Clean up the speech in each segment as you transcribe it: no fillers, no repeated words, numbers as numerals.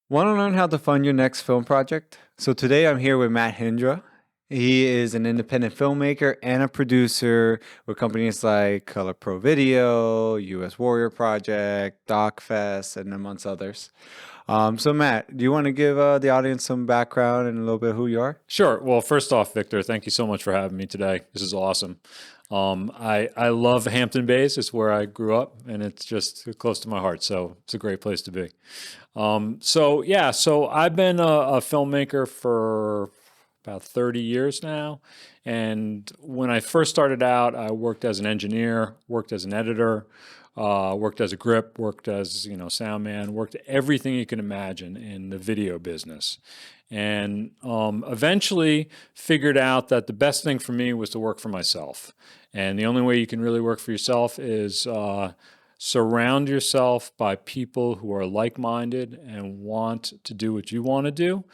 Want to learn how to fund your next film project? So today I'm here with Matt Hindra. He is an independent filmmaker and a producer with companies like Color Pro Video, US Warrior Project, DocFest, and amongst others. So Matt, do you want to give the audience some background and a little bit who you are? Sure. Well, first off, Victor, thank you so much for having me today. This is awesome. I love Hampton Bays. It's where I grew up, and it's just close to my heart. So it's a great place to be. So I've been a filmmaker for about 30 years now. And when I first started out, I worked as an engineer, worked as an editor, worked as a grip, worked as, sound man, worked everything you can imagine in the video business. And eventually figured out that the best thing for me was to work for myself. And the only way you can really work for yourself is surround yourself by people who are like-minded and want to do what you want to do,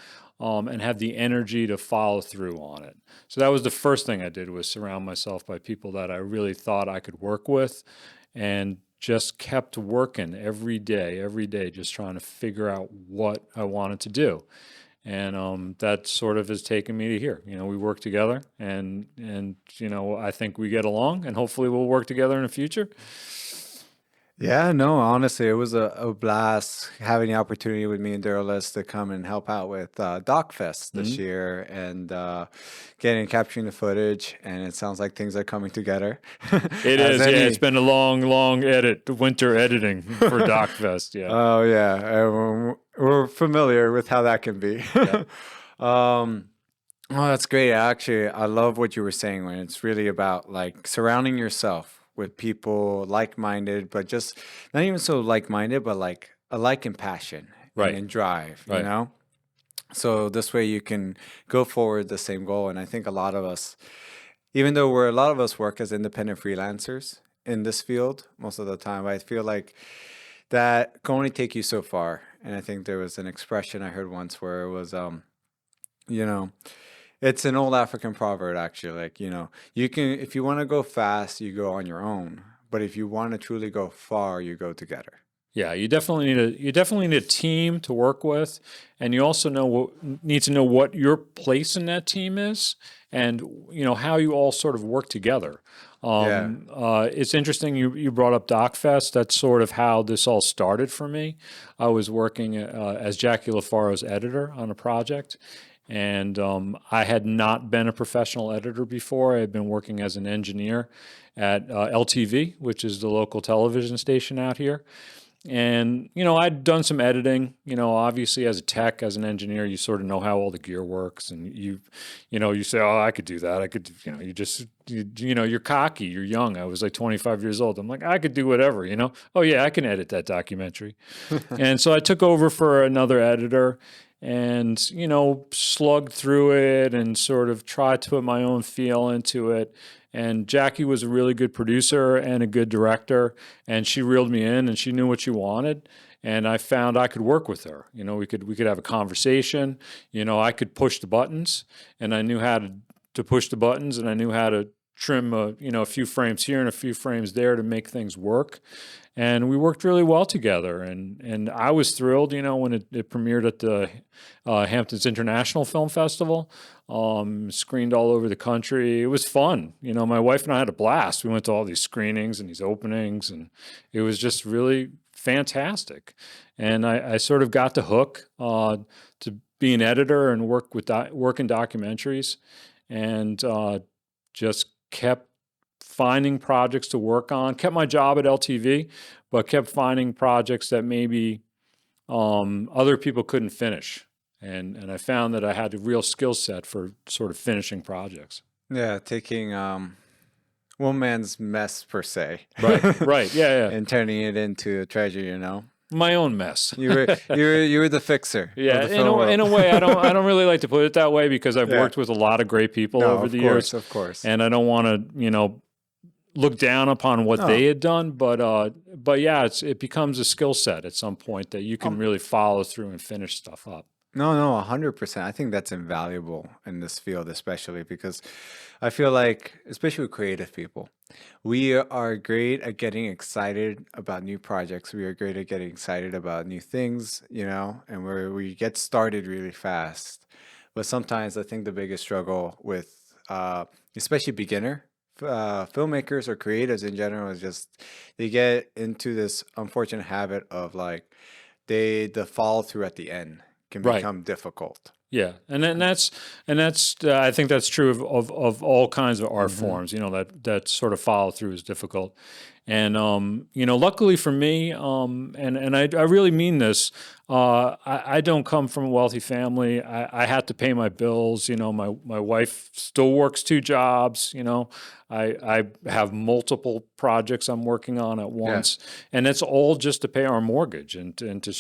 and have the energy to follow through on it. So that was the first thing I did, was surround myself by people that I really thought I could work with, and just kept working every day, just trying to figure out what I wanted to do. And that sort of has taken me to here. We work together, and I think we get along, and hopefully we'll work together in the future. Yeah, no, honestly, it was a blast having the opportunity with me and Duralist to come and help out with DocFest this Mhm. year and getting capturing the footage. And it sounds like things are coming together. It As is, yeah. It's any, been a long winter editing for DocFest. Yeah, oh yeah, we're familiar with how that can be. yeah, um, oh, that's great. Actually, I love what you were saying when it's really about like surrounding yourself with people like-minded, but just not even so like-minded, but like alike in passion and right, in drive, you right. know? So this way you can go forward the same goal. And I think a lot of us, even though a lot of us work as independent freelancers in this field most of the time, I feel like that can only take you so far. And I think there was an expression I heard once where it was, you know, it's an old African proverb, actually. Like, you can, if you want to go fast, you go on your own. But if you want to truly go far, you go together. Yeah, you definitely need a team to work with, and you also need to know what your place in that team is, and how you all sort of work together. Yeah. It's interesting you brought up DocFest. That's sort of how this all started for me. I was working as Jackie LaFaro's editor on a project, and I had not been a professional editor before. I had been working as an engineer at LTV, which is the local television station out here. And, I'd done some editing. Obviously as a tech, as an engineer, you sort of know how all the gear works, and you say, oh, I could do that. I could, you're cocky, you're young. I was like 25 years old. I'm like, I could do whatever. Oh yeah, I can edit that documentary. And so I took over for another editor, and slugged through it and sort of tried to put my own feel into it. And Jackie was a really good producer and a good director, and she reeled me in, and she knew what she wanted. And I found I could work with her. We could have a conversation. I could push the buttons, and I knew how to push the buttons, and I knew how to trim a few frames here and a few frames there to make things work. And we worked really well together, and I was thrilled, when it premiered at the Hamptons International Film Festival, screened all over the country. It was fun. My wife and I had a blast. We went to all these screenings and these openings, and it was just really fantastic. And I sort of got the hook to be an editor and work in documentaries, and just kept finding projects to work on. Kept my job at LTV, but kept finding projects that maybe other people couldn't finish. And I found that I had a real skill set for sort of finishing projects. Yeah, taking one man's mess per se Right, right, yeah, yeah. and turning it into a treasure. My own mess. You were the fixer of Yeah, the in film a, world. in a way, I don't really like to put it that way, because I've Yeah. worked with a lot of great people No, over of the course, years, of course. and I don't want to, look down upon what No. they had done, but yeah, it becomes a skill set at some point that you can Um, really follow through and finish stuff up. No, no, 100%. I think that's invaluable in this field, especially because I feel like, especially with creative people, we are great at getting excited about new projects. We are great at getting excited about new things, and we get started really fast. But sometimes I think the biggest struggle with, especially beginner filmmakers or creatives in general, is just they get into this unfortunate habit of like the follow through at the end can Right. become difficult. Yeah, and that's I think that's true of all kinds of art Hmm. forms. That sort of follow through is difficult, and luckily for me, and I really mean this. I don't come from a wealthy family. I had to pay my bills. My wife still works two jobs. I have multiple projects I'm working on at Yeah, once, and it's all just to pay our mortgage and to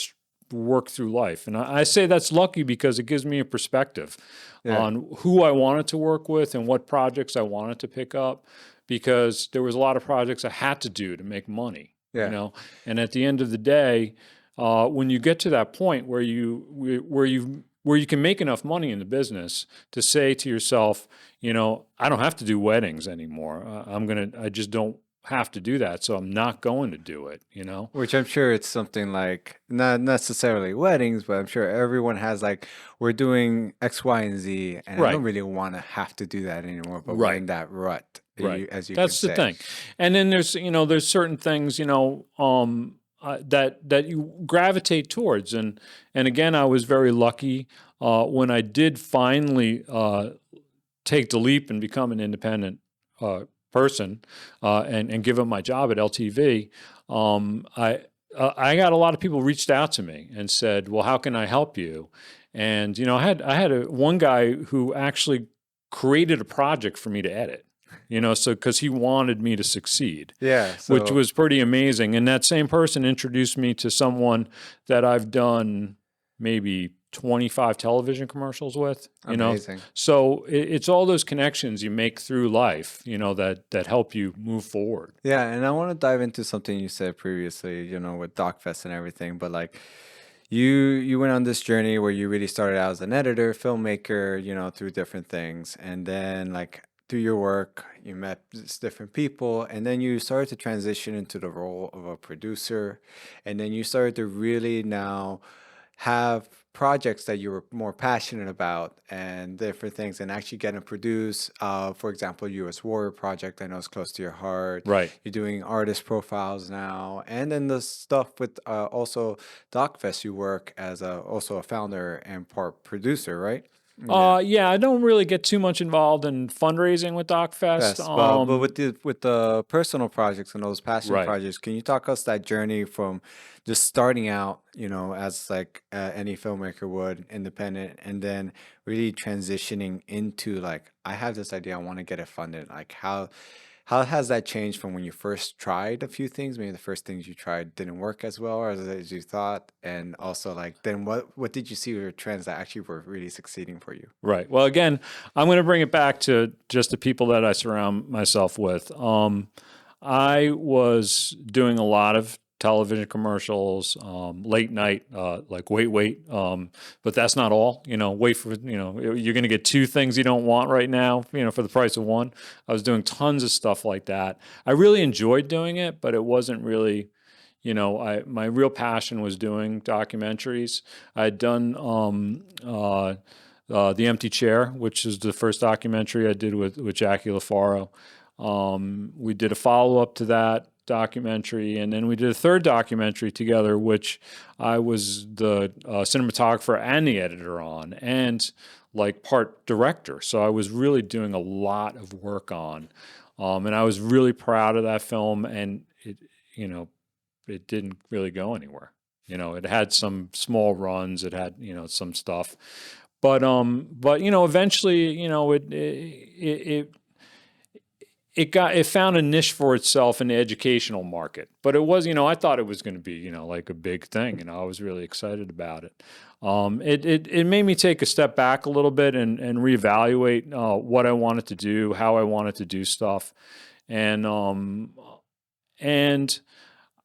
work through life. And I say that's lucky because it gives me a perspective yeah, on who I wanted to work with and what projects I wanted to pick up, because there was a lot of projects I had to do to make money, yeah, and at the end of the day, when you get to that point where you can make enough money in the business to say to yourself, I don't have to do weddings anymore. I just don't have to do that, so I'm not going to do it. which I'm sure it's something like not necessarily weddings, but I'm sure everyone has like we're doing X, Y, and Z, and I don't Right. really want to have to do that anymore, but we're Right. in that rut, Right. as you could That's the say. thing. And then there's certain things, that you gravitate towards. And again, I was very lucky when I did finally take the leap and become an independent person and give up my job at LTV. I got a lot of people reached out to me and said, "Well, how can I help you?" And I had one guy who actually created a project for me to edit. So because he wanted me to succeed, Yeah, which so was pretty amazing. And that same person introduced me to someone that I've done maybe 25 television commercials with. amazing. So it's all those connections you make through life, that help you move forward. Yeah, and I want to dive into something you said previously, with DocFest and everything, but like you went on this journey where you really started out as an editor, filmmaker, through different things, and then like through your work, you met different people, and then you started to transition into the role of a producer, and then you started to really now have projects that you were more passionate about and different things and actually getting to produce for example US Warrior project I know is close to your heart. Right. You're doing artist profiles now, and then the stuff with also DocFest, you work as also a founder and part producer, right? Yeah. Yeah, I don't really get too much involved in fundraising with DocFest. Best, but with the personal projects and those passion Right. projects, can you talk us that journey from just starting out, as like any filmmaker would, independent, and then really transitioning into like, I have this idea, I want to get it funded. Like how has that changed from when you first tried a few things? Maybe the first things you tried didn't work as well as you thought, and also like then what did you see were trends that actually were really succeeding for you? Right. Well, again, I'm going to bring it back to just the people that I surround myself with. I was doing a lot of television commercials, late night, like wait, but that's not all. Wait for you're going to get two things you don't want right now. For the price of one. I was doing tons of stuff like that. I really enjoyed doing it, but it wasn't really. My real passion was doing documentaries. I'd done The Empty Chair, which is the first documentary I did with Jackie LaFaro. We did a follow up to that documentary, and then we did a third documentary together, which I was the cinematographer and the editor on, and like part director. So I was really doing a lot of work on, and I was really proud of that film. And you know, it didn't really go anywhere. It had some small runs. It had some stuff, but eventually, it found a niche for itself in the educational market. But it was, I thought it was going to be, like a big thing, and I was really excited about it. It made me take a step back a little bit and reevaluate what I wanted to do, how I wanted to do stuff, and and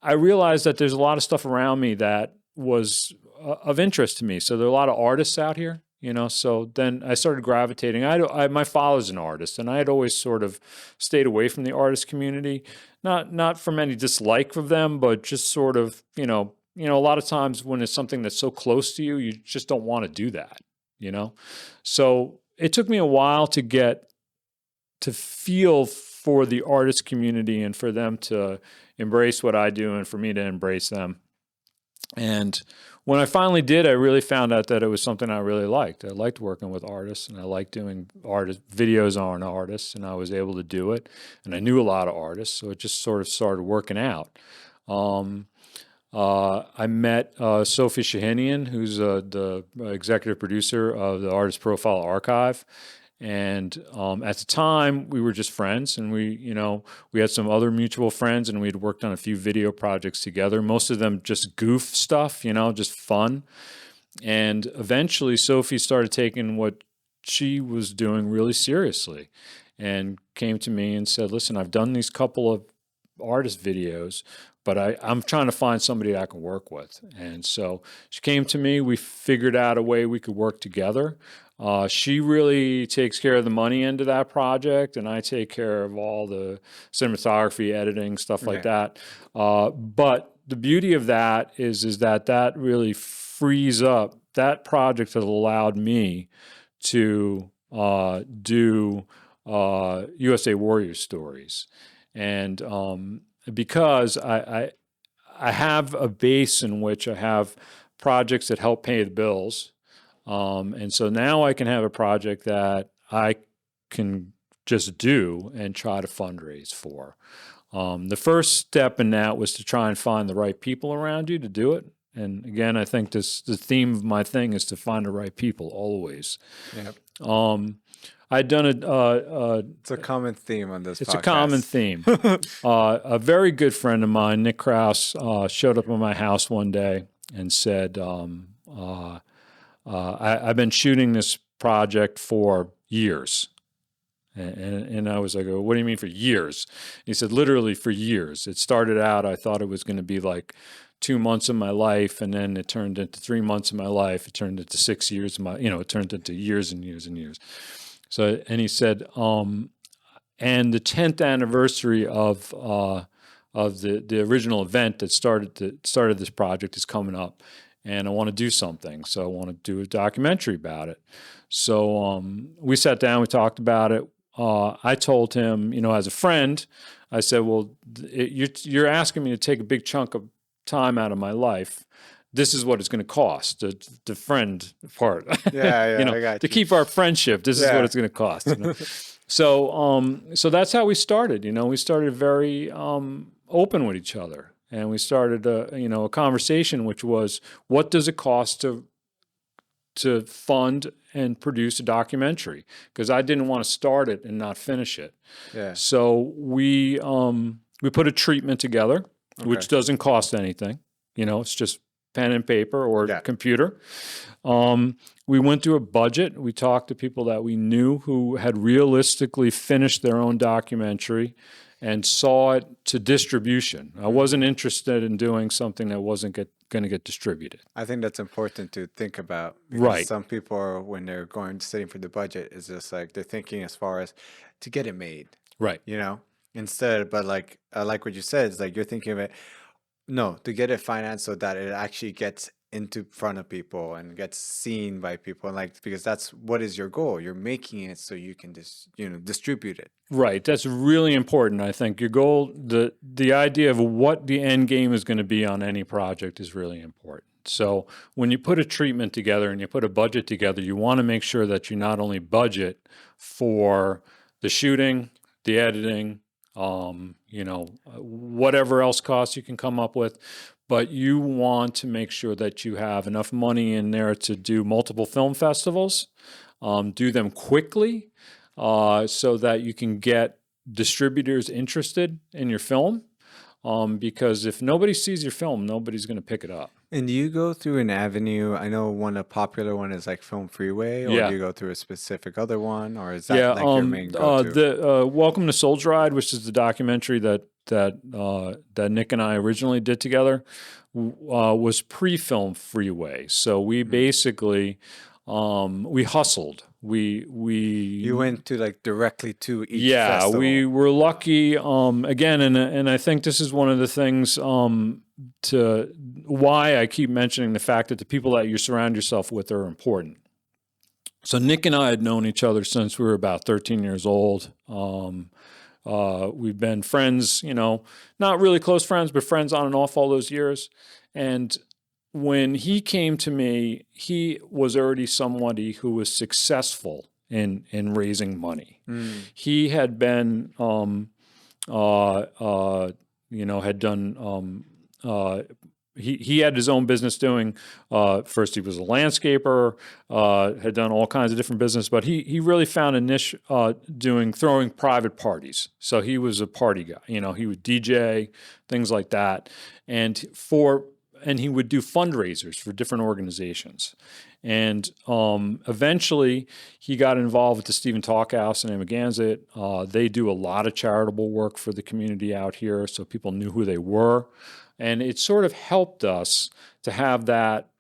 I realized that there's a lot of stuff around me that was of interest to me. So there are a lot of artists out here, so then I started gravitating. My father's an artist, and I had always sort of stayed away from the artist community, not from any dislike of them, but just sort of, a lot of times when it's something that's so close to you, you just don't want to do that, So it took me a while to feel for the artist community and for them to embrace what I do and for me to embrace them. And when I finally did, I really found out that it was something I really liked. I liked working with artists, and I liked doing videos on artists, and I was able to do it. And I knew a lot of artists, so it just sort of started working out. I met Sophie Shahinian, who's the executive producer of the Artist Profile Archive. And at the time, we were just friends, and we had some other mutual friends, and we had worked on a few video projects together. Most of them just goof stuff, just fun. And eventually, Sophie started taking what she was doing really seriously, and came to me and said, "Listen, I've done these couple of artist videos, but I'm trying to find somebody I can work with." And so she came to me. We figured out a way we could work together. She really takes care of the money end of that project, and I take care of all the cinematography, editing, stuff like that. But the beauty of that is that really frees up. That project has allowed me to do USA Warrior stories. And because I have a base in which I have projects that help pay the bills. And so now I can have a project that I can just do and try to fundraise for. The first step in that was to try and find the right people around you to do it. And again, I think the theme of my thing is to find the right people always. Yep. I'd done it's a common theme on this podcast. It's a common theme. A very good friend of mine, Nick Krause, showed up at my house one day and said, I've been shooting this project for years. And I was like, oh, what do you mean for years? He said, literally for years. It started out, I thought it was going to be like 2 months of my life, and then it turned into 3 months of my life. It turned into 6 years of it turned into years and years and years. So, and he said, and the 10th anniversary of the original event that started this project is coming up, and I want to do something. So I want to do a documentary about it. So we sat down, we talked about it. I told him, as a friend, I said, well, you're asking me to take a big chunk of time out of my life. This is what it's going to cost, the friend part. Yeah, I got you. To keep our friendship, this is what it's going to cost. So that's how we started. We started very open with each other, and we started a conversation, which was, what does it cost to fund and produce a documentary? Because I didn't want to start it and not finish it. Yeah. So we put a treatment together, which doesn't cost anything. It's just pen and paper or computer. We went through a budget. We talked to people that we knew who had realistically finished their own documentary and saw it to distribution. I wasn't interested in doing something that wasn't going to get distributed. I think that's important to think about. Right. Some people, when they're sitting for the budget, is just like they're thinking as far as to get it made. Right. Instead, but like I like what you said, it's like you're thinking of it. No, to get it financed so that it actually gets into front of people and gets seen by people, and because that's what is your goal. You're making it so you can just distribute it. Right. That's really important. I think your goal, the idea of what the end game is going to be on any project is really important. So when you put a treatment together and you put a budget together, you want to make sure that you not only budget for the shooting, the editing, whatever else costs you can come up with, but you want to make sure that you have enough money in there to do multiple film festivals, do them quickly, so that you can get distributors interested in your film. Because if nobody sees your film, nobody's going to pick it up. And do you go through an avenue? I know a popular one is like Film Freeway, or do you go through a specific other one, or is that your main go-to? Welcome to Soldier Ride, which is the documentary that Nick and I originally did together, was pre-film Freeway. So we basically we hustled. You went to like directly to each Yeah, festival. we were lucky. Again, and I think this is one of the things to why I keep mentioning the fact that the people that you surround yourself with are important. So Nick and I had known each other since we were about 13 years old. We've been friends, not really close friends, but friends on and off all those years. And when he came to me, he was already somebody who was successful in raising money. He had been, had done. He had his own business doing. First, he was a landscaper. Had done all kinds of different business, but he really found a niche throwing private parties. So he was a party guy. He would DJ things like that, and he would do fundraisers for different organizations. And eventually, he got involved with the Stephen Talkhouse in Amagansett. They do a lot of charitable work for the community out here, so people knew who they were. And it sort of helped us to have that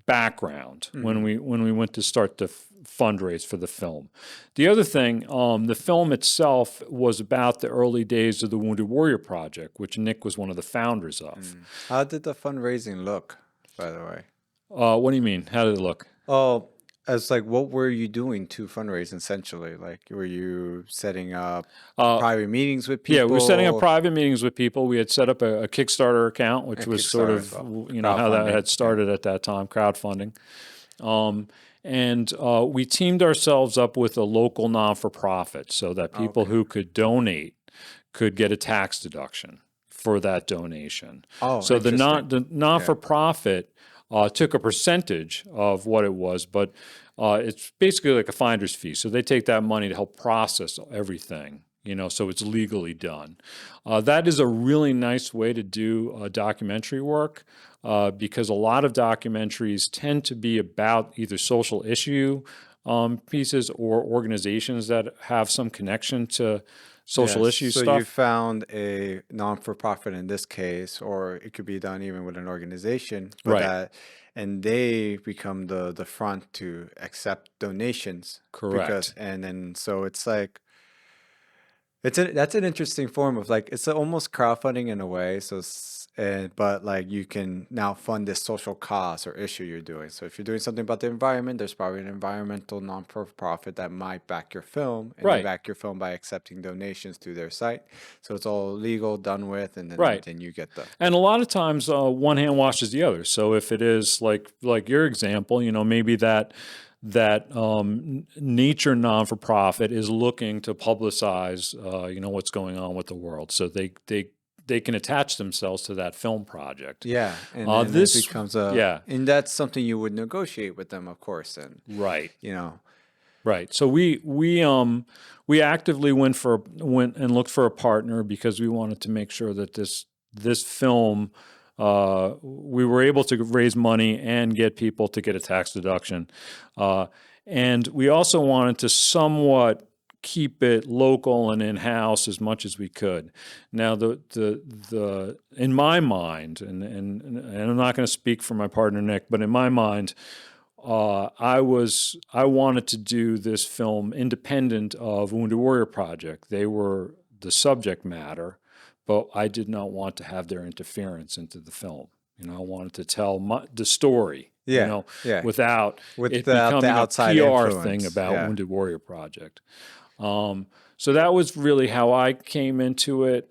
background when we went to start the fundraise for the film. The other thing, the film itself was about the early days of the Wounded Warrior Project, which Nick was one of the founders of. How did the fundraising look, by the way? What do you mean? How did it look? Oh, as like, what were you doing to fundraise essentially? Like, were you setting up private meetings with people? Yeah, we were setting up private meetings with people. We had set up a Kickstarter account, which was sort of, how that had started at that time, crowdfunding. And we teamed ourselves up with a local non-for-profit so that people who could donate could get a tax deduction for that donation. Oh, so the non-for-profit took a percentage of what it was, but it's basically like a finder's fee. So they take that money to help process everything, so it's legally done. That is a really nice way to do documentary work because a lot of documentaries tend to be about either social issue pieces or organizations that have some connection to social issue so stuff. you found a non-for-profit in this case, or it could be done even with an organization, but Right. And they become the front to accept donations. Correct. And then so it's like that's an interesting form of like it's almost crowdfunding in a way. So but like you can now fund this social cause or issue you're doing. So if you're doing something about the environment, there's probably an environmental non-profit that might back your film, and they Right. back your film by accepting donations to their site. So it's all legal, done with, and then Right. then you get the And a lot of times, one hand washes the other. So if it is like your example, maybe that nature non-for-profit is looking to publicize, what's going on with the world, so they can attach themselves to that film project. yeah, and then This it becomes yeah. and that's something you would negotiate with them, of course, and Right. Right. So we actively went and looked for a partner because we wanted to make sure that this film we were able to raise money and get people to get a tax deduction, and we also wanted to somewhat keep it local and in-house as much as we could. Now, the in my mind, and I'm not going to speak for my partner Nick, but in my mind, I wanted to do this film independent of Wounded Warrior Project. They were the subject matter, but I did not want to have their interference into the film. I wanted to tell the story, without it becoming the a outside PR influence. thing about Yeah. Wounded Warrior Project. So that was really how I came into it.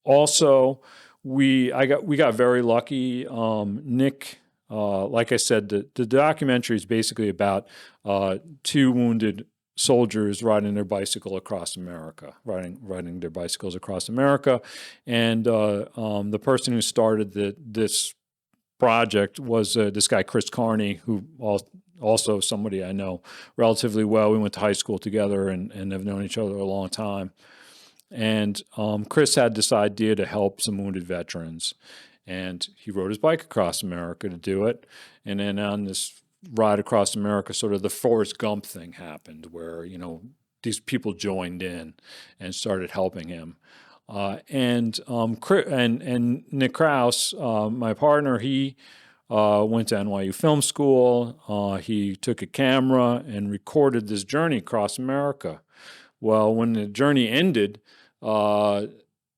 Also, we got very lucky. Nick, like I said, the documentary is basically about two wounded soldiers riding their bicycle across America, riding their bicycles across America, and the person who started this project was this guy Chris Carney, who also somebody I know relatively well. We went to high school together and have known each other a long time. And Chris had this idea to help some wounded veterans, and he rode his bike across America to do it. And then on this ride across America, sort of the Forrest Gump thing happened, where these people joined in and started helping him. And Nick Krause, my partner, he went to NYU Film School. He took a camera and recorded this journey across America. Well, when the journey ended,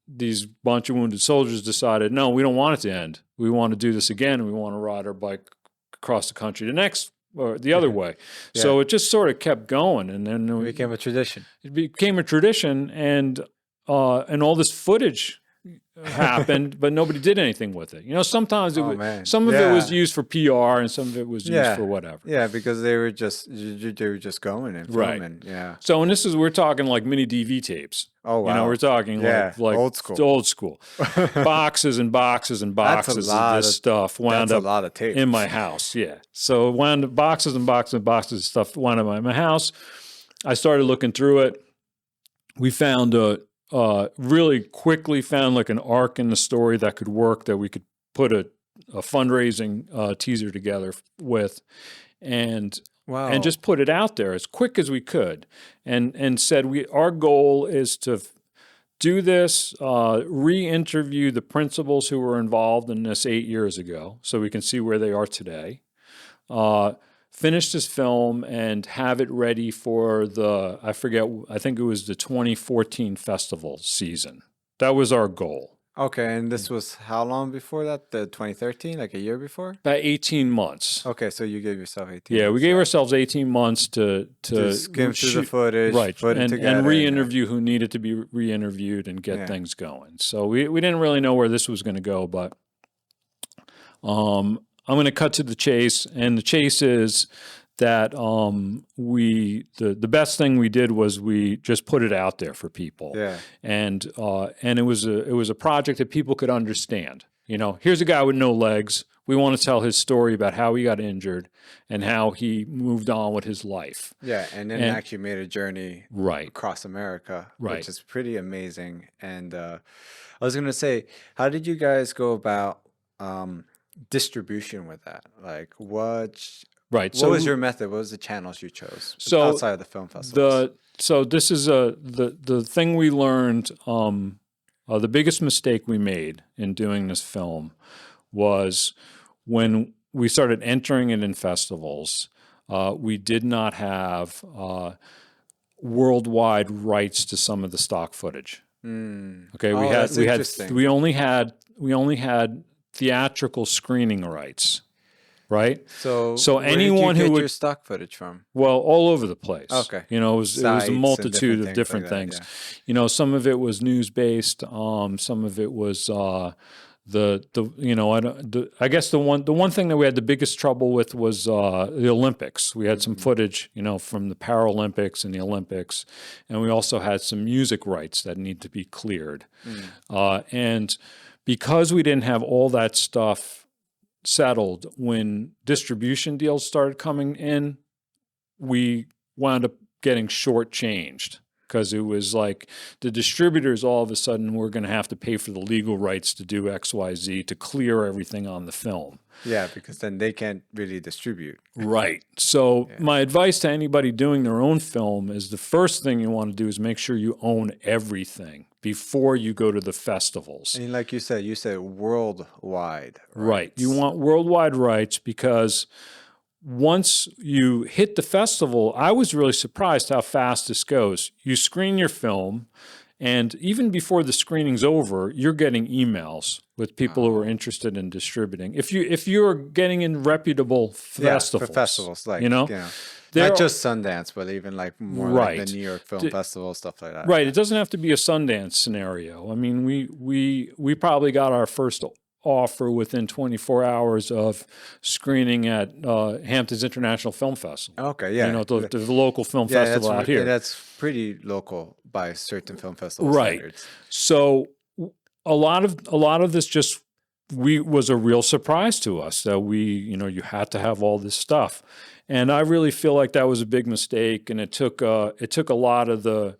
these bunch of wounded soldiers decided, no, we don't want it to end. We want to do this again, and we want to ride our bike across the country or the other way. Yeah. So it just sort of kept going, and then it became a tradition. It became a tradition, and all this footage happened, but nobody did anything with it. Sometimes some of it was used for PR, and some of it was used for whatever. Yeah, because they were just going and filming. Right. Yeah. So, and we're talking like mini DV tapes. Oh wow. We're talking like old school. Old school. Boxes and boxes and boxes of this stuff wound up a lot of tapes. In my house. Yeah. So wound up boxes and boxes and boxes of stuff wound up in my house. I started looking through it. We found really quickly found like an arc in the story that could work, that we could put a fundraising teaser together with, and just put it out there as quick as we could, and said our goal is to do this, re-interview the principals who were involved in this 8 years ago, so we can see where they are today. Finish this film and have it ready for I think it was the 2014 festival season. That was our goal. Okay, and this was how long before that? The 2013, like a year before? About 18 months. Okay, so you gave yourself 18 months. Yeah, we gave ourselves 18 months to skim through the footage, put it together. And re-interview who needed to be re-interviewed and get things going. So we didn't really know where this was going to go, but I'm going to cut to the chase, and the chase is that the best thing we did was we just put it out there for people. Yeah. And it was a project that people could understand. Here's a guy with no legs. We want to tell his story about how he got injured and how he moved on with his life. Yeah, and then actually made a journey across America, which is pretty amazing. And I was going to say, how did you guys go about distribution with that? Like what was your method? What was the channels you chose outside of the film festivals? So this is the thing we learned. The biggest mistake we made in doing this film was when we started entering it in festivals. We did not have worldwide rights to some of the stock footage. Okay, we only had theatrical screening rights, right? So anyone where did you who get your stock footage from? Well, all over the place. Okay, it was a multitude of different things. Some of it was news based. Some of it was I guess the one thing that we had the biggest trouble with was the Olympics. We had some footage, from the Paralympics and the Olympics, and we also had some music rights that need to be cleared, and because we didn't have all that stuff settled, when distribution deals started coming in, we wound up getting shortchanged, because it was like the distributors all of a sudden were going to have to pay for the legal rights to do XYZ to clear everything on the film. Yeah, because then they can't really distribute. Right. So my advice to anybody doing their own film is the first thing you want to do is make sure you own everything before you go to the festivals. And like you said worldwide. Right. You want worldwide rights, because once you hit the festival, I was really surprised how fast this goes. You screen your film, and even before the screening's over, you're getting emails with people who are interested in distributing. If you're getting in reputable festivals, for festivals, not just Sundance, but even like more like the New York Film Festival, stuff like that. Right. It doesn't have to be a Sundance scenario. I mean, we probably got our first offer within 24 hours of screening at Hamptons International Film Festival. Okay, yeah. The local film festival out here. That's pretty local by certain film festival standards. So a lot of this just was a real surprise to us that you had to have all this stuff. And I really feel like that was a big mistake, and it took a lot of the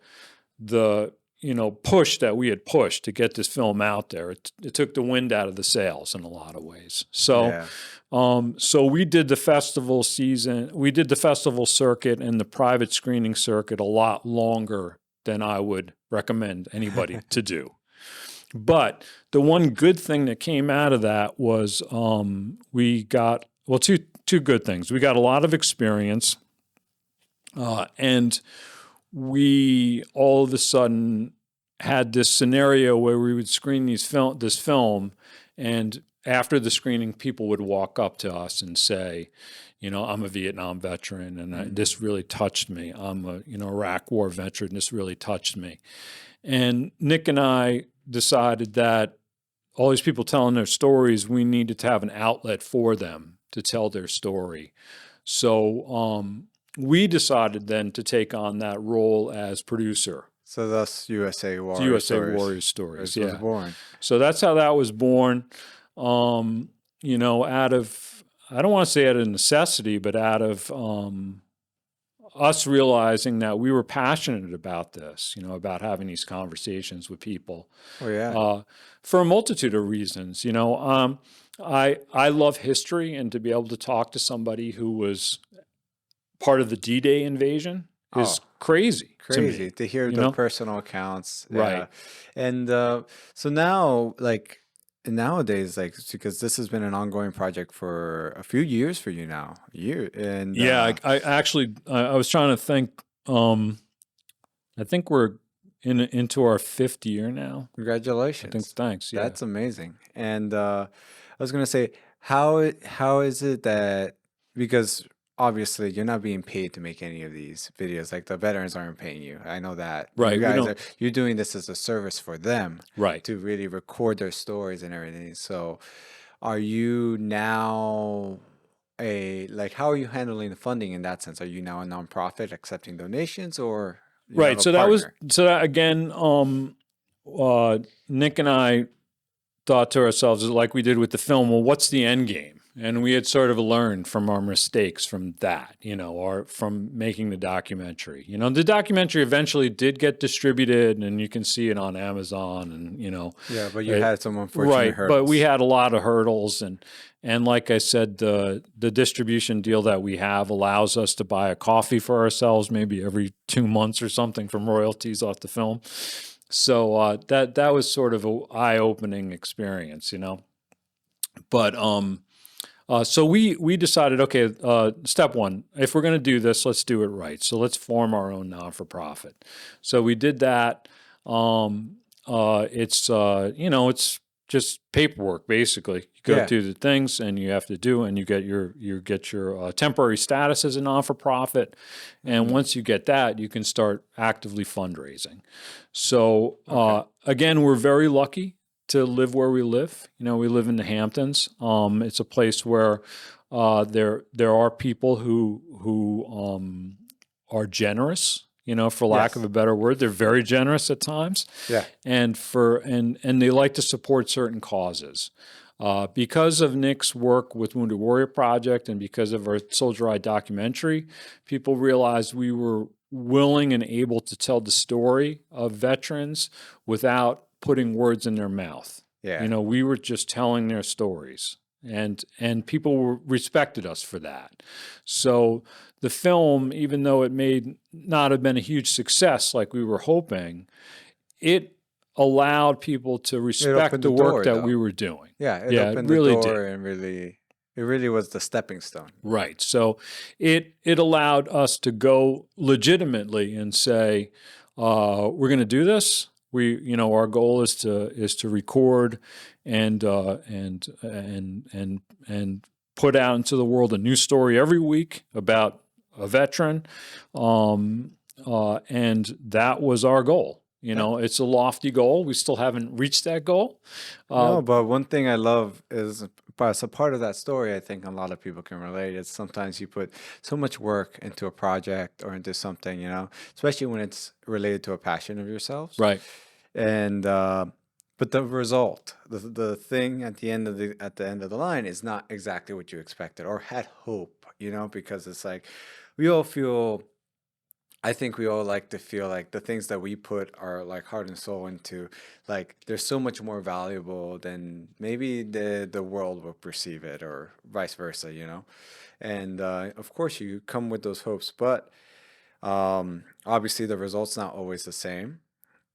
push that we had pushed to get this film out there. It took the wind out of the sails in a lot of ways. So, so we did the festival season. We did the festival circuit and the private screening circuit a lot longer than I would recommend anybody to do. But the one good thing that came out of that was we got, well, two good things. We got a lot of experience, and we all of a sudden had this scenario where we would screen this film, and after the screening, people would walk up to us and say, I'm a Vietnam veteran, and this really touched me. I'm a Iraq War veteran. This really touched me. And Nick and I decided that all these people telling their stories, we needed to have an outlet for them to tell their story. So we decided then to take on that role as producer. So thus USA Warrior USA Stories. Warrior Stories, Was born. So that's how that was born. Out of, I don't want to say out of necessity, but out of us realizing that we were passionate about this, about having these conversations with people. Oh yeah. For a multitude of reasons. I love history, and to be able to talk to somebody who was part of the D-Day invasion is crazy to hear the personal accounts. Right. And so now, like, nowadays, like, because this has been an ongoing project for a few years for you now. I actually, I was trying to think. I think we're into our 5th year now. Congratulations. Thanks. Yeah. That's amazing. And I was gonna say, how is it that, because obviously you're not being paid to make any of these videos, like the veterans aren't paying you. I know that. Right. You're doing this as a service for them. Right. To really record their stories and everything. So are you now how are you handling the funding in that sense? Are you now a nonprofit accepting donations, or right? So that again, Nick and I thought to ourselves, like we did with the film, well, what's the end game? And we had sort of learned from our mistakes from that, or from making the documentary. The documentary eventually did get distributed, and you can see it on Amazon, and Yeah, but you had some unfortunate right. hurdles. But we had a lot of hurdles, and like I said, the distribution deal that we have allows us to buy a coffee for ourselves maybe every 2 months or something from royalties off the film. So that was sort of an eye-opening experience, But so we decided, okay, step one, if we're going to do this, let's do it right. So let's form our own non-for-profit. So we did that. It's just paperwork, basically. You go through the things, and you have to do, and you get your temporary status as a non-for-profit. And once you get that, you can start actively fundraising. So again, we're very lucky to live where we live. We live in the Hamptons. It's a place where there are people who are generous. For lack of a better word, they're very generous at times. Yeah. And they like to support certain causes. Because of Nick's work with Wounded Warrior Project, and because of our Soldier Eye documentary, people realized we were willing and able to tell the story of veterans without putting words in their mouth. Yeah. We were just telling their stories, and people respected us for that. So the film, even though it may not have been a huge success like we were hoping, it allowed people to respect the work that we were doing. Yeah, it opened the door, and it really was the stepping stone. Right. So it allowed us to go legitimately and say, we're going to do this. Our goal is to record and put out into the world a new story every week about a veteran, and that was our goal. It's a lofty goal. We still haven't reached that goal. No, but one thing I love is, as a part of that story, I think a lot of people can relate. It's sometimes you put so much work into a project or into something, especially when it's related to a passion of yourselves. Right. And but the result, the thing at the end of the line is not exactly what you expected or had hope, because it's like I think we all like to feel like the things that we put our like heart and soul into, like they're so much more valuable than maybe the world will perceive it, or vice versa, And of course you come with those hopes, but obviously the result's not always the same.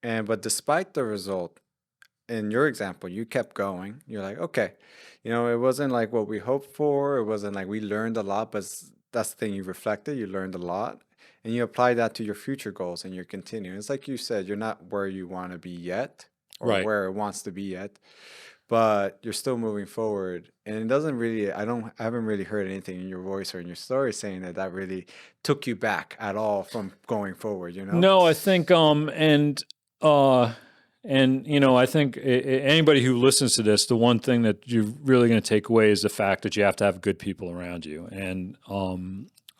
But despite the result, in your example, you kept going. You're like, okay, it wasn't like what we hoped for. It wasn't like we learned a lot, but that's the thing. You reflected, you learned a lot, and you apply that to your future goals, and you're continuing. It's like you said, you're not where you want to be yet, or Right. where it wants to be yet, but you're still moving forward. And it doesn't really, I haven't really heard anything in your voice or in your story saying that really took you back at all from going forward. No, I think uh I think anybody who listens to this, the one thing that you're really going to take away is the fact that you have to have good people around you. And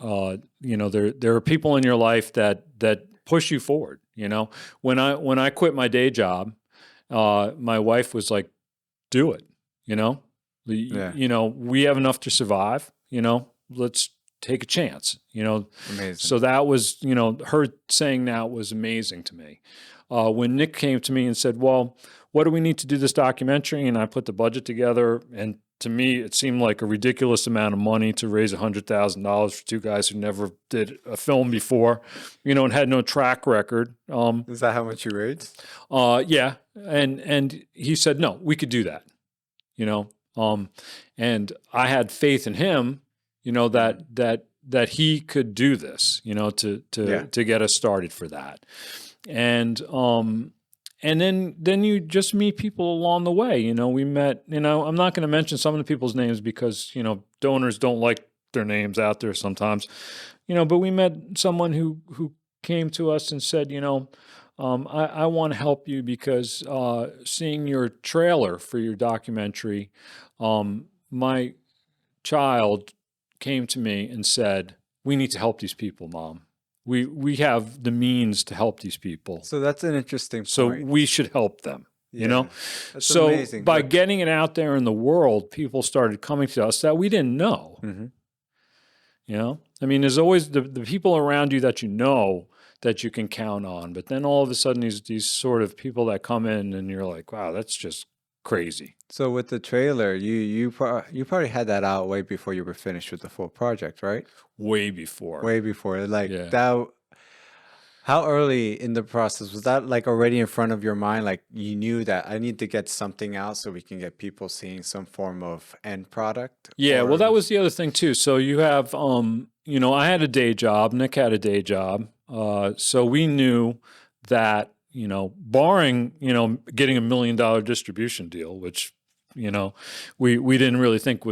there are people in your life that push you forward. When I quit my day job, my wife was like, do it. Yeah. We have enough to survive. Let's take a chance. Amazing. So that was, her saying that was amazing to me. When Nick came to me and said, well, what do we need to do this documentary? And I put the budget together, and to me, it seemed like a ridiculous amount of money to raise $100,000 for two guys who never did a film before, and had no track record. Is that how much you raised? Yeah. And he said, no, we could do that, and I had faith in him, that he could do this, to get us started for that. And then you just meet people along the way. We met, I'm not going to mention some of the people's names because, donors don't like their names out there sometimes, but we met someone who came to us and said, I want to help you because seeing your trailer for your documentary, my child came to me and said, we need to help these people, Mom. We have the means to help these people. So that's an interesting point. So we should help them, That's So amazing. by getting it out there in the world, people started coming to us that we didn't know. Mm-hmm. I mean, there's always the people around you that that you can count on. But then all of a sudden, these sort of people that come in and you're like, wow, that's just crazy. So with the trailer, you probably had that out way before you were finished with the full project, right? Way before. Way before. Like that. How early in the process was that, like already in front of your mind? Like you knew that I need to get something out so we can get people seeing some form of end product? Yeah, well, that was the other thing too. So you have, I had a day job, Nick had a day job. So we knew that, barring, getting $1 million distribution deal, which, we didn't really think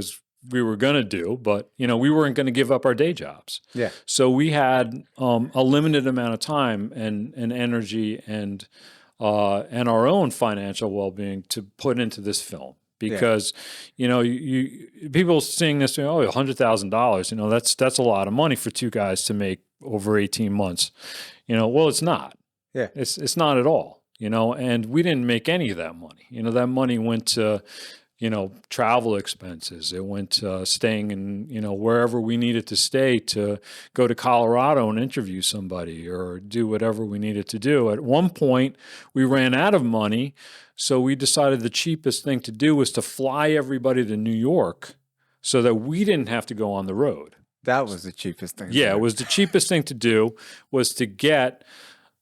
we were going to do, but, we weren't going to give up our day jobs. Yeah. So we had a limited amount of time and energy and our own financial well-being to put into this film. Because, you people seeing this, $100,000, that's a lot of money for two guys to make over 18 months. Well, it's not. Yeah. It's not at all, and we didn't make any of that money. That money went to, travel expenses. It went to staying in, wherever we needed to stay to go to Colorado and interview somebody or do whatever we needed to do. At one point, we ran out of money. So we decided the cheapest thing to do was to fly everybody to New York so that we didn't have to go on the road. That was the cheapest thing. Yeah, it was the cheapest thing to do was to get,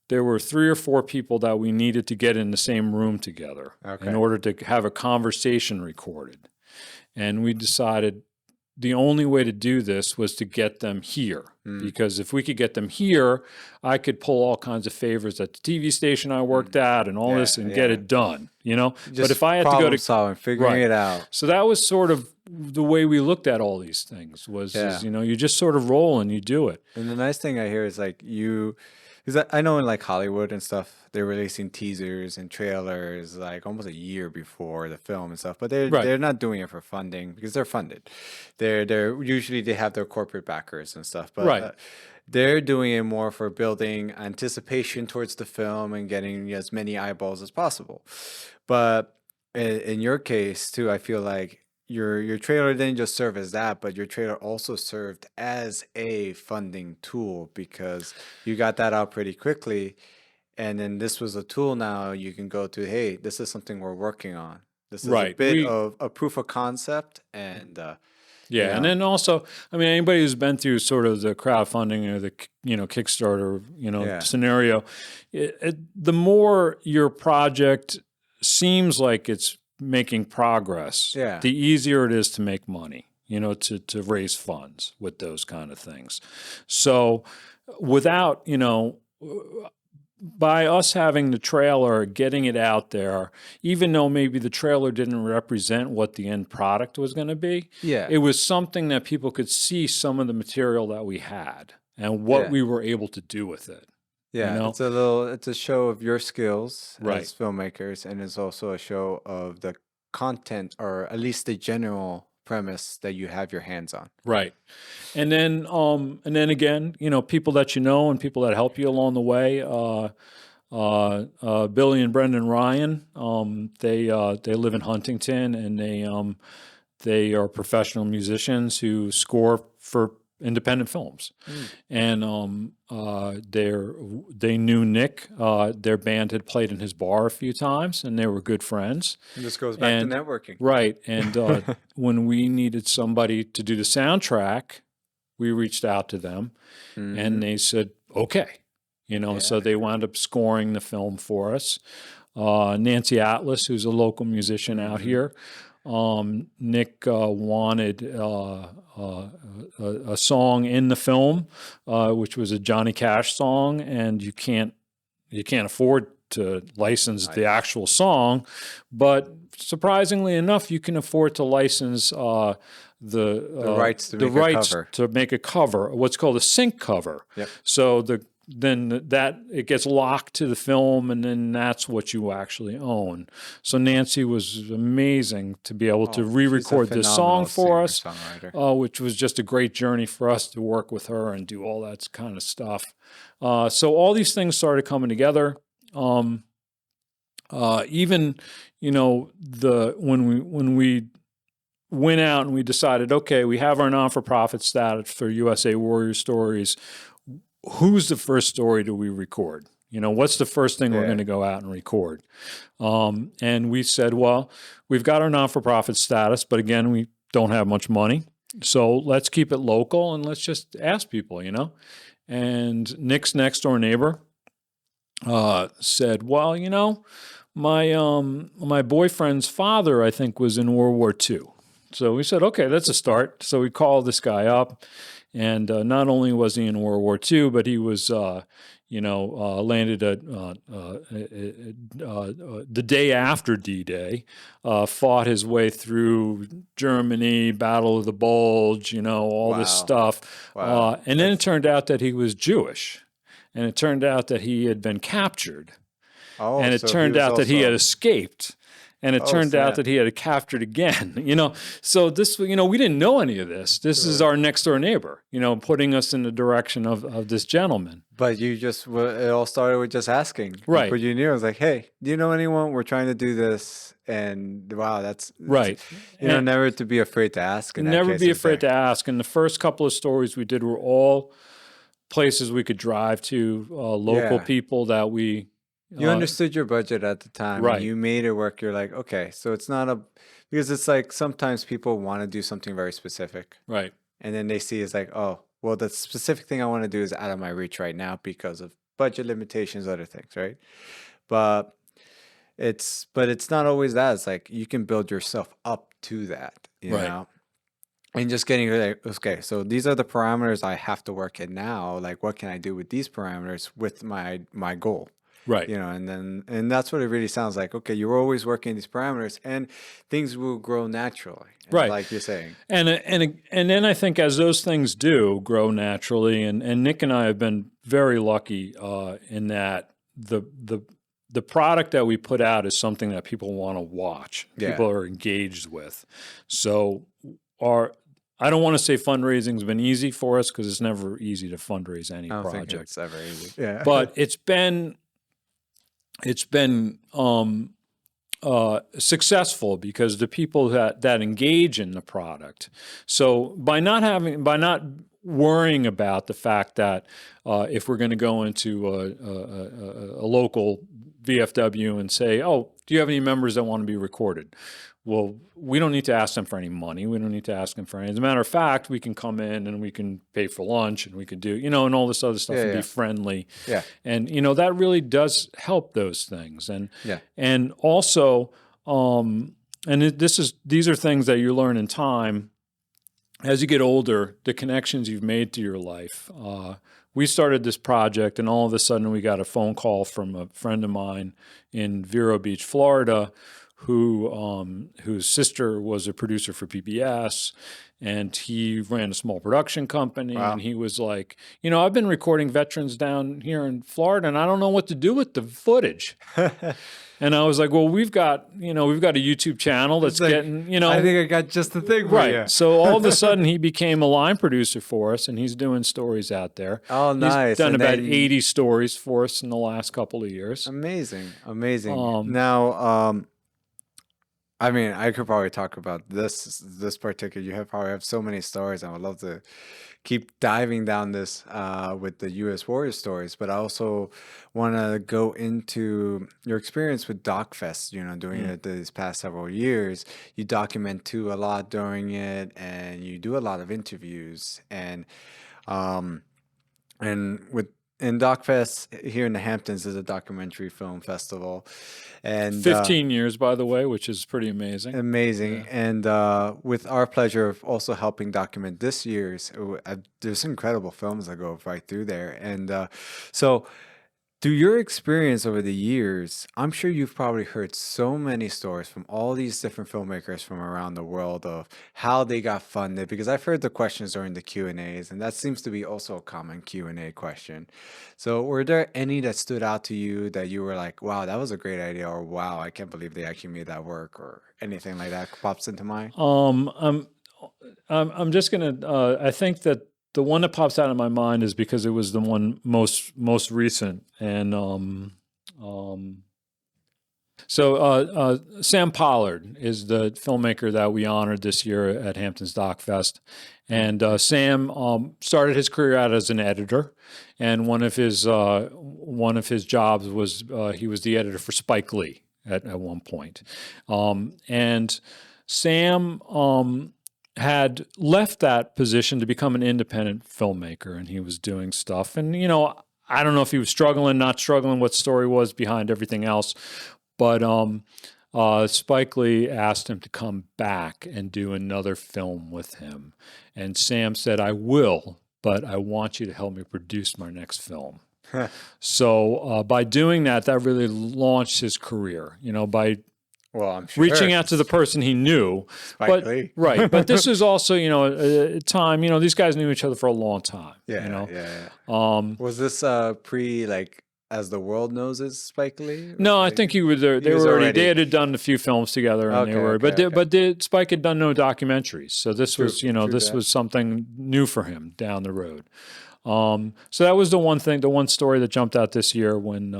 there were 3 or 4 people that we needed to get in the same room together in order to have a conversation recorded. And we decided the only way to do this was to get them here. Because if we could get them here, I could pull all kinds of favors at the TV station I worked at and all this and get it done, Just but if I had to go to solving, figuring it out. So that was sort of the way we looked at all these things is, you just sort of roll and you do it. And the nice thing I hear is like because I know in like Hollywood and stuff, they're releasing teasers and trailers like almost a year before the film and stuff, but they're not doing it for funding because they're funded. They're usually they have their corporate backers and stuff, but they're doing it more for building anticipation towards the film and getting as many eyeballs as possible. But in your case too, I feel like your trailer didn't just serve as that, but your trailer also served as a funding tool because you got that out pretty quickly. And then this was a tool now you can go to, hey, this is something we're working on. This is a bit of a proof of concept. And and then also, I mean, anybody who's been through sort of the crowdfunding or the, Kickstarter, scenario, the more your project seems like it's making progress, Yeah. the easier it is to make money, to raise funds with those kind of things. So without, by us having the trailer, getting it out there, even though maybe the trailer didn't represent what the end product was going to be, Yeah. it was something that people could see some of the material that we had and what Yeah. we were able to do with it. Yeah, it's a show of your skills as filmmakers, and it's also a show of the content, or at least the general premise that you have your hands on. Right. And then again, people that and people that help you along the way, Billy and Brendan Ryan, they live in Huntington, and they are professional musicians who score for independent films. And they knew Nick. Their band had played in his bar a few times, and they were good friends. And this goes back to networking. Right. And when we needed somebody to do the soundtrack, we reached out to them, and they said, okay. So they wound up scoring the film for us. Nancy Atlas, who's a local musician out here, Nick wanted a song in the film, which was a Johnny Cash song, and you can't afford to license the actual song, but surprisingly enough, you can afford to license the rights to make a cover, what's called a sync cover. Yep. So then that it gets locked to the film, and then that's what you actually own. So Nancy was amazing to be able to re-record this song for us, which was just a great journey for us to work with her and do all that kind of stuff. So all these things started coming together. Even when we went out and we decided, okay, we have our non-for-profit status for USA Warrior Stories. Who's the first story do we record? What's the first thing we're going to go out and record? And we said, well, we've got our non-for-profit status, but again, we don't have much money. So let's keep it local and let's just ask people, And Nick's next door neighbor said, well, my boyfriend's father, I think, was in World War II. So we said, okay, that's a start. So we called this guy up. And not only was he in World War II, but he was, landed the day after D-Day, fought his way through Germany, Battle of the Bulge, all this stuff. Wow. And then it turned out that he was Jewish. And it turned out that he had been captured. And it turned out that he had escaped. And it turned out that he had captured again, So this, we didn't know any of this. This is our next door neighbor, putting us in the direction of this gentleman. But it all started with just asking. Right. But you knew, it was like, hey, do you know anyone? We're trying to do this. And wow, that's right. Never to be afraid to ask. Never be afraid to ask. And the first couple of stories we did were all places we could drive to, local people that we... You understood your budget at the time. Right. And you made it work. You're like, okay, so it's not because it's like sometimes people want to do something very specific. Right. And then they see it's like, oh, well, the specific thing I want to do is out of my reach right now because of budget limitations, other things, right? But it's not always that. It's like you can build yourself up to that, you know? And just getting like, okay, so these are the parameters I have to work in now. Like, what can I do with these parameters with my goal? Right. And that's what it really sounds like. Okay, you're always working these parameters, and things will grow naturally. Right. Like you're saying. And then I think as those things do grow naturally, and Nick and I have been very lucky in that the product that we put out is something that people want to watch. People are engaged with. So I don't want to say fundraising's been easy for us because it's never easy to fundraise any project. I don't think it's ever easy. Yeah. But it's been successful because the people that engage in the product. So by not worrying about the fact that if we're going to go into a local VFW and say, oh, do you have any members that want to be recorded? well, we don't need to ask them for any money. We don't need to ask them for any. As a matter of fact, we can come in and we can pay for lunch and we can do, and all this other stuff and be friendly. Yeah. And, that really does help those things. And, Yeah. and also, these are things that you learn in time. As you get older, the connections you've made to your life. We started this project, and all of a sudden we got a phone call from a friend of mine in Vero Beach, Florida, whose sister was a producer for PBS, and he ran a small production company. Wow. And he was like, I've been recording veterans down here in Florida, and I don't know what to do with the footage. And I was like, well, we've got a YouTube channel that's like, getting, I think I got just the thing for you. Right. So all of a sudden he became a line producer for us, and he's doing stories out there. Oh, nice. He's done And about then- 80 stories for us in the last couple of years. Amazing. Now, I mean, I could probably talk about this particular. You probably have so many stories. I would love to keep diving down this with the U.S. Warrior stories, but I also want to go into your experience with DocFest. Doing it these past several years. You document too a lot during it, and you do a lot of interviews, and DocFest here in the Hamptons is a documentary film festival, and 15 years, by the way, which is pretty amazing. amazing. Yeah. And with our pleasure of also helping document this year's, there's incredible films that go right through there. And so through your experience over the years, I'm sure you've probably heard so many stories from all these different filmmakers from around the world of how they got funded, because I've heard the questions during the Q&As, and that seems to be also a common Q&A question. So were there any that stood out to you that you were like, wow, that was a great idea, or wow, I can't believe they actually made that work, or anything like that pops into mind? I'm just gonna. I think that the one that pops out in my mind is because it was the one most recent, and so Sam Pollard is the filmmaker that we honored this year at Hamptons Doc Fest, and Sam started his career out as an editor, and one of his jobs was he was the editor for Spike Lee at one point, and Sam had left that position to become an independent filmmaker, and he was doing stuff. And, I don't know if he was struggling, not struggling, what story was behind everything else. But Spike Lee asked him to come back and do another film with him. And Sam said, I will, but I want you to help me produce my next film. So by doing that, that really launched his career, by Well, I'm sure. reaching out to the person he knew. Spike Lee. Right. But this is also, a time, these guys knew each other for a long time. Yeah. Was this As the World Knows It, Spike Lee? No, I think he was there. They had done a few films together, and but Spike had done no documentaries, so this was was something new for him down the road. So that was the one story that jumped out this year when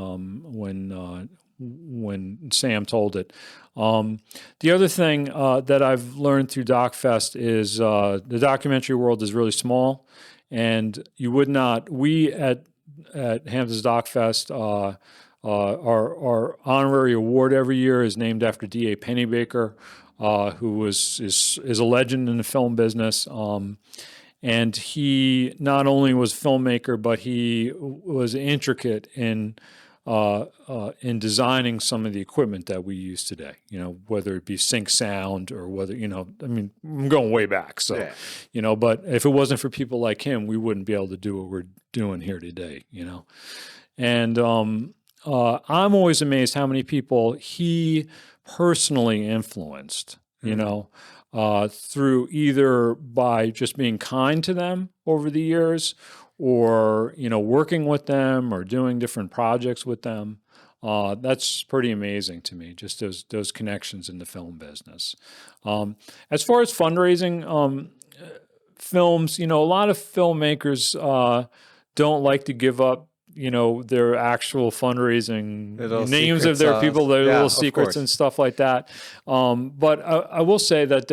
Sam told it. The other thing that I've learned through DocFest is the documentary world is really small, and we at Hamptons DocFest, our honorary award every year is named after D.A. Pennebaker, who is a legend in the film business. And he not only was a filmmaker, but he was intricate in designing some of the equipment that we use today, whether it be sync sound or whether, I'm going way back. So, but if it wasn't for people like him, we wouldn't be able to do what we're doing here today, And I'm always amazed how many people he personally influenced, through either by just being kind to them over the years, or working with them or doing different projects with them. That's pretty amazing to me, just those connections in the film business. As far as fundraising films, a lot of filmmakers don't like to give up their actual fundraising names of their people, their little secrets and stuff like that. But I will say that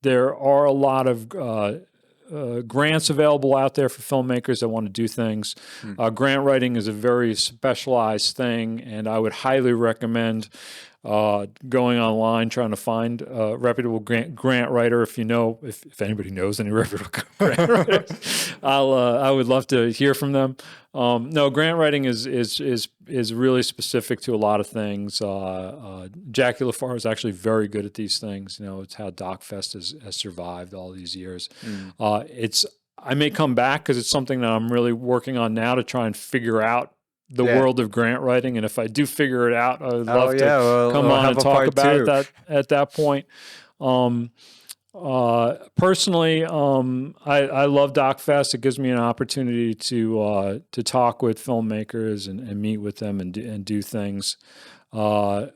there are a lot of grants available out there for filmmakers that want to do things. Grant writing is a very specialized thing, and I would highly recommend going online trying to find a reputable grant writer. If you know, if anybody knows any reputable grant writers, I would love to hear from them. No, grant writing is really specific to a lot of things. Jackie LaFar is actually very good at these things. It's how DocFest has survived all these years. I may come back because it's something that I'm really working on now to try and figure out the world of grant writing. And if I do figure it out, I would love to come on and talk about it at that point. Personally, I love DocFest. It gives me an opportunity to talk with filmmakers and meet with them and do things. A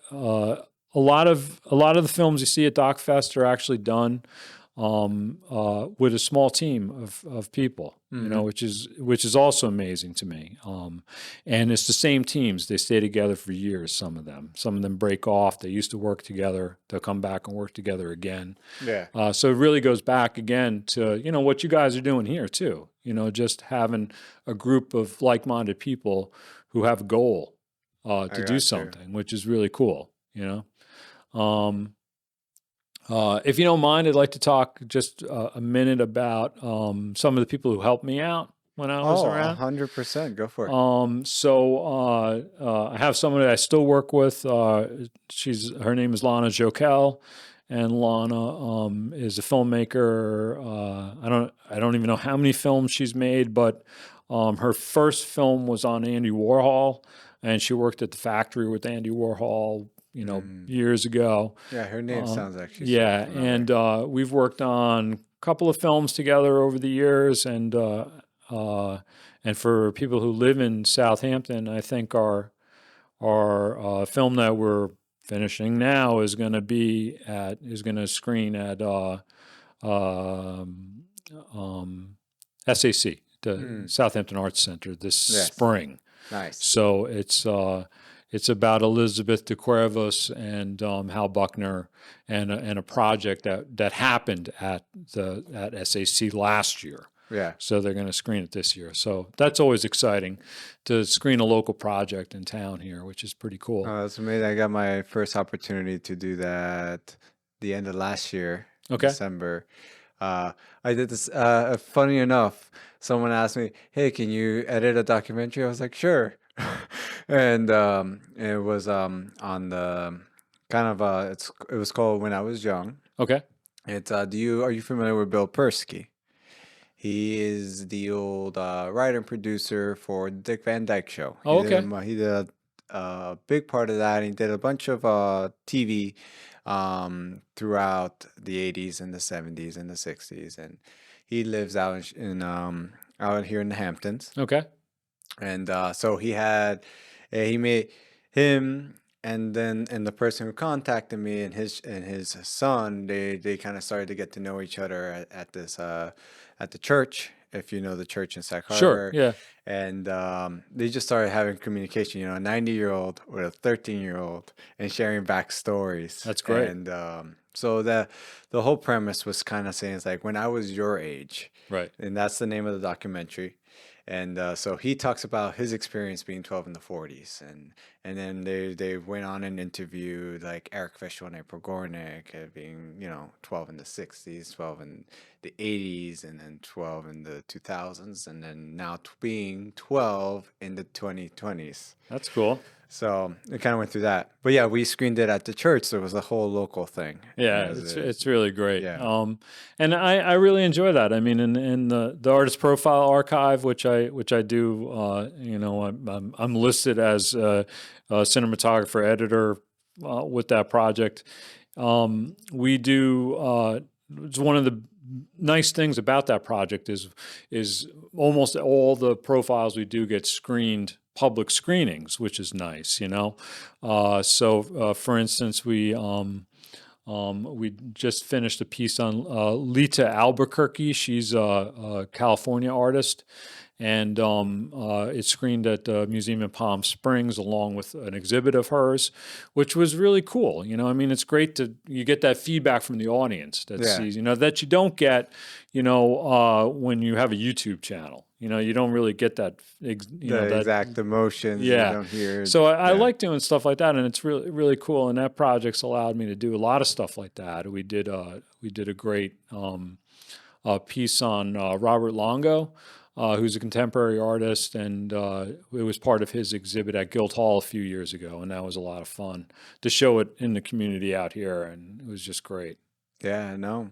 lot of the films you see at DocFest are actually done with a small team of people, which is also amazing to me. And it's the same teams. They stay together for years, some of them break off. They used to work together. They'll come back and work together again. Yeah. So it really goes back again to, what you guys are doing here too. Just having a group of like-minded people who have a goal to do something, which is really cool, if you don't mind, I'd like to talk just a minute about some of the people who helped me out when I was around. 100%. Go for it. I have someone that I still work with. Her name is Lana Jokel, and Lana is a filmmaker. I don't even know how many films she's made, but her first film was on Andy Warhol, and she worked at the factory with Andy Warhol years ago. Yeah, her name sounds actually. Yeah, and we've worked on a couple of films together over the years, and for people who live in Southampton, I think our film that we're finishing now is going to screen at SAC, the Southampton Arts Center, this spring. Nice. So it's about Elizabeth de Cuervos and Hal Buckner and a project that happened at SAC last year. Yeah. So they're going to screen it this year. So that's always exciting to screen a local project in town here, which is pretty cool. Oh, that's amazing. I got my first opportunity to do that the end of last year, December. I did this. Funny enough, someone asked me, "Hey, can you edit a documentary?" I was like, "Sure." And it was on the kind of it was called When I Was Young. Okay. It's are you familiar with Bill Persky? He is the old writer and producer for the Dick Van Dyke Show. He did a big part of that. He did a bunch of TV throughout the 80s and the 70s and the 60s, and he lives out out here in the Hamptons. Okay. And so he made him, and the person who contacted me and his son, they kind of started to get to know each other at the church, if you know the church in Sac Harbor. Sure, yeah. And they just started having communication, a 90-year-old with a 13-year-old, and sharing backstories. That's great. And so the whole premise was kind of saying, it's like, when I was your age. Right. And that's the name of the documentary. And so he talks about his experience being 12 in the 40s, and then they went on and interviewed like Eric Fischel and April Gornick, being 12 in the 60s, 12 in the 80s, and then 12 in the 2000s, and then now being 12 in the 2020s. That's cool. So it kind of went through that. But yeah, we screened it at the church, so it was a whole local thing. Yeah, it's really great. Yeah. And I really enjoy that. I mean, in the artist profile archive, which I do, I'm listed as a cinematographer editor with that project. We do. It's one of the nice things about that project is almost all the profiles we do get screened. Public screenings, which is nice, So, for instance, we just finished a piece on Lita Albuquerque. She's a California artist, and it's screened at the museum in Palm Springs along with an exhibit of hers, which was really cool. It's great you get that feedback from the audience that sees, that you don't get, when you have a YouTube channel. You don't really get that, The that. exact emotions you Yeah. don't hear. So I Yeah. like doing stuff like that, and it's really, really cool. And that project's allowed me to do a lot of stuff like that. We did a great piece on Robert Longo, who's a contemporary artist, and it was part of his exhibit at Guildhall a few years ago, and that was a lot of fun to show it in the community out here, and it was just great. Yeah, no.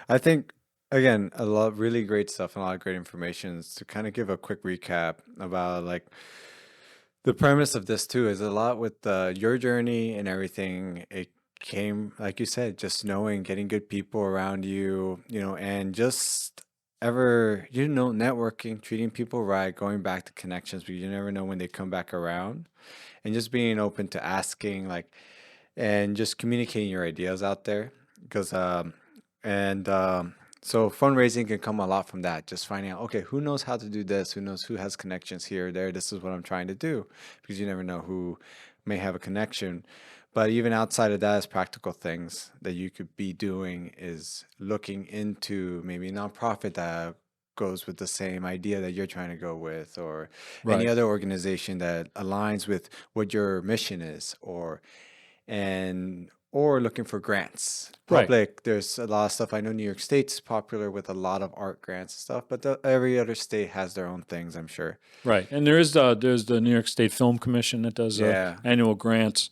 I think again, a lot really great stuff and a lot of great information. To kind of give a quick recap about like the premise of this too is a lot with your journey and everything. It came, like you said, just knowing, getting good people around you, and just networking, treating people right, going back to connections, because you never know when they come back around, and just being open to asking, like, and just communicating your ideas out there, because and so fundraising can come a lot from that. Just finding out, okay, who knows how to do this? Who knows who has connections here or there? This is what I'm trying to do, because you never know who may have a connection. But even outside of that, as practical things that you could be doing is looking into maybe a nonprofit that goes with the same idea that you're trying to go with, or any Right. other organization that aligns with what your mission is, or looking for grants. Right. Public, there's a lot of stuff. I know New York State's popular with a lot of art grants and stuff, but every other state has their own things, I'm sure. Right. And there's the New York State Film Commission that does Yeah. annual grants.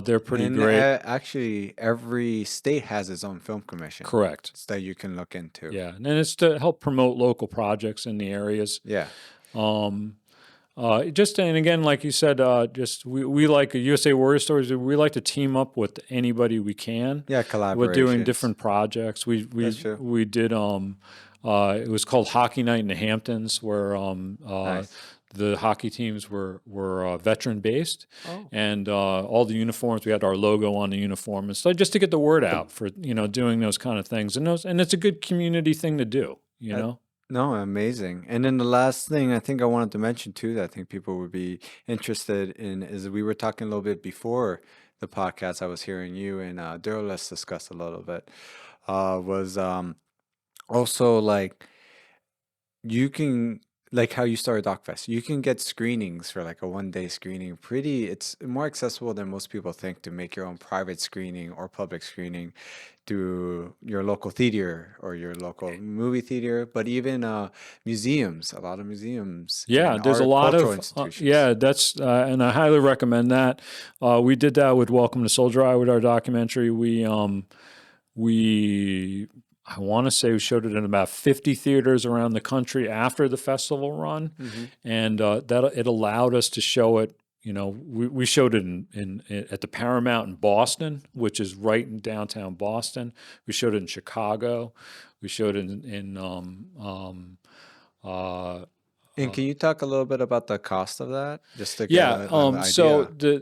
They're pretty And great. actually, every state has its own film commission Correct. that you can look into. Yeah. And it's to help promote local projects in the areas. Yeah. Um, and again, like you said, we like USA Warrior Stories. We like to team up with anybody we can. Yeah, We're doing collaborations. different projects. That's true. We did it was called Hockey Night in the Hamptons, where Nice. the hockey teams were veteran based, Oh. and all the uniforms, we had our logo on the uniform, and so just to get the word out for doing those kind of things, and it's a good community thing to do. No, amazing. And then the last thing I think I wanted to mention too, that I think people would be interested in, is we were talking a little bit before the podcast. I was hearing you and Daryl, let's discuss a little bit. Was also like you can, like how you started DocFest, you can get screenings for like a 1 day screening. It's more accessible than most people think to make your own private screening or public screening through your local theater or your local movie theater, but even museums, a lot of museums, Yeah, and there's a art lot cultural of institutions. yeah. That's and I highly recommend that. We did that with Welcome to Soldier Eye with our documentary. I want to say we showed it in about 50 theaters around the country after the festival run, and that it allowed us to show it. We showed it at the Paramount in Boston, which is right in downtown Boston. We showed it in Chicago. We showed it And can you talk a little bit about the cost of that, just to get Yeah. an So idea?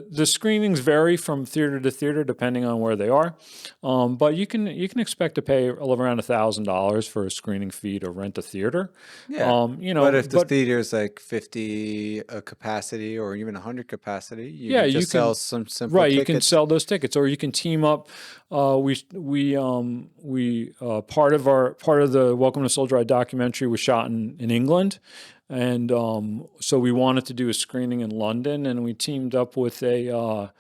the screenings vary from theater to theater depending on where they are, but you can expect to pay around $1,000 for a screening fee to rent a theater. Yeah. You know, But if the but theater is like 50 capacity or even 100 capacity, you yeah, can you just sell can some simple right. You can tickets. sell those tickets, or you can team up. Part of the Welcome to Soldier Eye documentary was shot in England. And so we wanted to do a screening in London, and we teamed up with a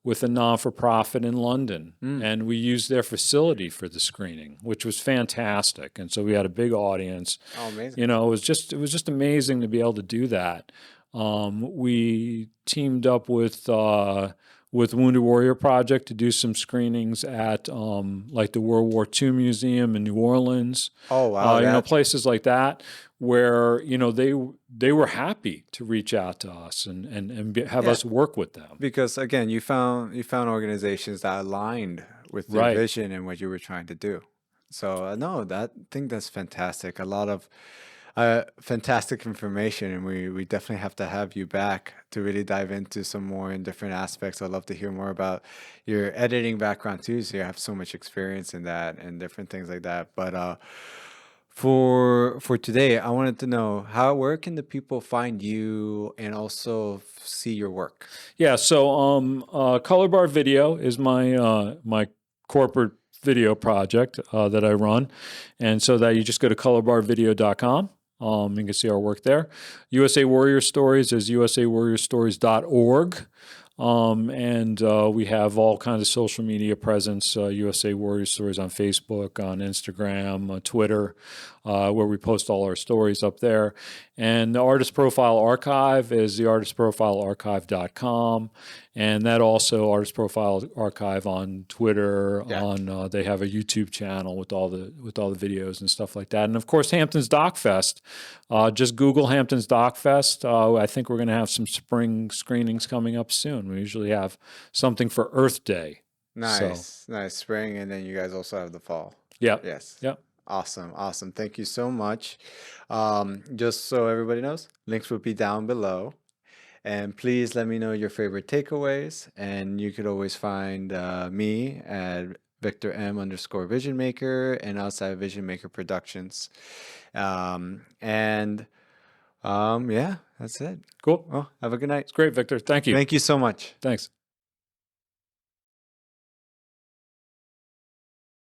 non-for-profit in London, and we used their facility for the screening, which was fantastic. And so we had a big audience. Oh, amazing. It was just amazing to be able to do that. We teamed up with Wounded Warrior Project to do some screenings at like the World War II Museum in New Orleans. Oh, wow. Places like that where they were happy to reach out to us and have Yeah. us work with them. Because again, you found organizations that aligned with your Right. vision and what you were trying to do. So no, I think that's fantastic. A lot of fantastic information, and we definitely have to have you back to really dive into some more in different aspects. I'd love to hear more about your editing background too. So you have so much experience in that and different things like that. But for today, I wanted to know where can the people find you and also see your work? Yeah, so Color Bar Video is my corporate video project that I run, and so that you just go to colorbarvideo.com. You can see our work there. USA Warrior Stories is usawarriorstories.org. We have all kinds of social media presence, USA Warrior Stories on Facebook, on Instagram, Twitter, where we post all our stories up there. And the Artist Profile Archive is theartistprofilearchive.com. And that also, Artist Profile Archive on Twitter, on they have a YouTube channel with all the videos and stuff like that. And of course, Hamptons Doc Fest. Just Google Hamptons Doc Fest. I think we're going to have some spring screenings coming up soon. We usually have something for Earth Day. Nice, nice spring, and then you guys also have the fall. Yeah. Yes. Yeah. Awesome, awesome. Thank you so much. Just so everybody knows, links will be down below. And please let me know your favorite takeaways. And you could always find me at Victor M_Vision Maker and outside Vision Maker Productions. Yeah, that's it. Cool. Well, have a good night. It's great, Victor. Thank you. Thank you so much. Thanks.